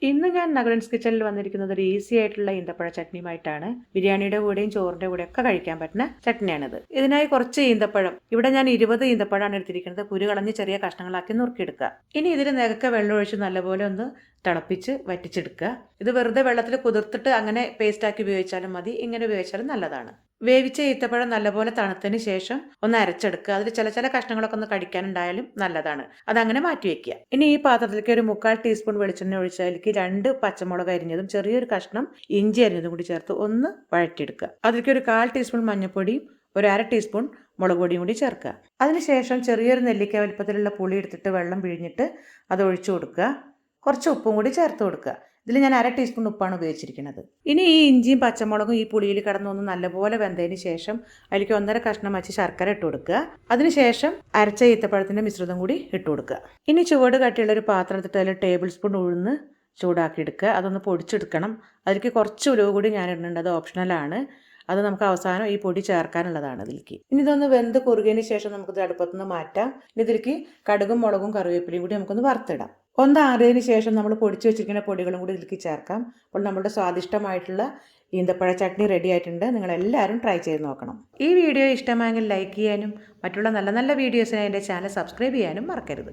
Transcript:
ഇന്ന് ഞാൻ നകുലൻസ് കിച്ചണിൽ വന്നിരിക്കുന്നത് ഒരു ഈസി ആയിട്ടുള്ള ഈന്തപ്പഴ ചട്നിയുമായിട്ടാണ്. ബിരിയാണിയുടെ കൂടെയും ചോറിന്റെ കൂടെ ഒക്കെ കഴിക്കാൻ പറ്റുന്ന ചട്നിയാണിത്. ഇതിനായി കുറച്ച് ഈന്തപ്പഴം, ഇവിടെ ഞാൻ 20 ഈന്തപ്പഴമാണ് എടുത്തിരിക്കുന്നത്. കുരു കളഞ്ഞ് ചെറിയ കഷ്ണങ്ങളാക്കി നുറുക്കിയെടുക്കുക. ഇനി ഇതിൽ നികക്ക വെള്ളം ഒഴിച്ച് നല്ലപോലെ ഒന്ന് തിളപ്പിച്ച് വറ്റിച്ചെടുക്കുക. ഇത് വെറുതെ വെള്ളത്തിൽ കുതിർത്തിട്ട് അങ്ങനെ പേസ്റ്റാക്കി ഉപയോഗിച്ചാലും മതി, ഇങ്ങനെ ഉപയോഗിച്ചാലും നല്ലതാണ്. വേവിച്ച ഈത്തപ്പഴം നല്ലപോലെ തണുത്തതിന് ശേഷം ഒന്ന് അരച്ചെടുക്കുക. അതിൽ ചില കഷ്ണങ്ങളൊക്കെ ഒന്ന് കടിക്കാനുണ്ടായാലും നല്ലതാണ്. അതങ്ങനെ മാറ്റി വെക്കുക. ഇനി ഈ പാത്രത്തിലേക്ക് ഒരു 3/4 ടീസ്പൂൺ വെളിച്ചെണ്ണ ഒഴിച്ചതിലേക്ക് 2 പച്ചമുളക് അരിഞ്ഞതും ചെറിയൊരു കഷ്ണം ഇഞ്ചി അരിഞ്ഞതും കൂടി ചേർത്ത് ഒന്ന് വഴറ്റിയെടുക്കുക. അതിലേക്ക് ഒരു 1/4 ടീസ്പൂൺ മഞ്ഞൾപ്പൊടിയും ഒരു 1/2 ടീസ്പൂൺ മുളക് പൊടിയും കൂടി ചേർക്കുക. അതിനുശേഷം ചെറിയൊരു നെല്ലിക്ക വലുപ്പത്തിലുള്ള പുളി എടുത്തിട്ട് വെള്ളം പിഴിഞ്ഞിട്ട് അത് ഒഴിച്ചു കൊടുക്കുക. കുറച്ച് ഉപ്പും കൂടി ചേർത്ത് കൊടുക്കുക. ഇതിൽ ഞാൻ 1/2 ടീസ്പൂൺ ഉപ്പാണ് ഉപയോഗിച്ചിരിക്കുന്നത്. ഇനി ഈ ഇഞ്ചിയും പച്ചമുളകും ഈ പുളിയിൽ കിടന്നൊന്ന് നല്ലപോലെ വെന്തതിന് ശേഷം അതിലേക്ക് 1/2 കഷ്ണം വെച്ച് ശർക്കര ഇട്ട് കൊടുക്കുക. അതിനുശേഷം അരച്ച ഈത്തപ്പഴത്തിൻ്റെ മിശ്രിതം കൂടി ഇട്ട് കൊടുക്കുക. ഇനി ചുവട് കട്ടിയുള്ള ഒരു പാത്രം എടുത്തിട്ട് അതിൽ ടേബിൾ സ്പൂൺ ഉഴുന്ന് ചൂടാക്കി എടുക്കുക. അതൊന്ന് പൊടിച്ചെടുക്കണം. അതിലേക്ക് കുറച്ച് ഉലുവ കൂടി ഞാൻ ഇടുന്നുണ്ട്, അത് ഓപ്ഷണലാണ്. അത് നമുക്ക് അവസാനം ഈ പൊടി ചേർക്കാനുള്ളതാണ് അതിലേക്ക്. ഇനി ഇതൊന്ന് വെന്ത് കുറുകിയതിന് ശേഷം നമുക്കിത് അടുപ്പത്തുനിന്ന് മാറ്റാം. ഇനി ഇതിലേക്ക് കടുകും മുളകും കറിവേപ്പിലയും കൂടി നമുക്കൊന്ന് വറുത്തിടാം. ഒന്ന് ആറിയതിന് ശേഷം നമ്മൾ പൊടിച്ച് വെച്ചിരിക്കുന്ന പൊടികളും കൂടി ഇതിലേക്ക് ചേർക്കാം. അപ്പോൾ നമ്മുടെ സ്വാദിഷ്ടമായിട്ടുള്ള ഈന്തപ്പഴ ചട്നി റെഡി ആയിട്ടുണ്ട്. നിങ്ങളെല്ലാവരും ട്രൈ ചെയ്ത് നോക്കണം. ഈ വീഡിയോ ഇഷ്ടമായെങ്കിൽ ലൈക്ക് ചെയ്യാനും മറ്റുള്ള നല്ല നല്ല വീഡിയോസിനായി എൻ്റെ ചാനൽ സബ്സ്ക്രൈബ് ചെയ്യാനും മറക്കരുത്.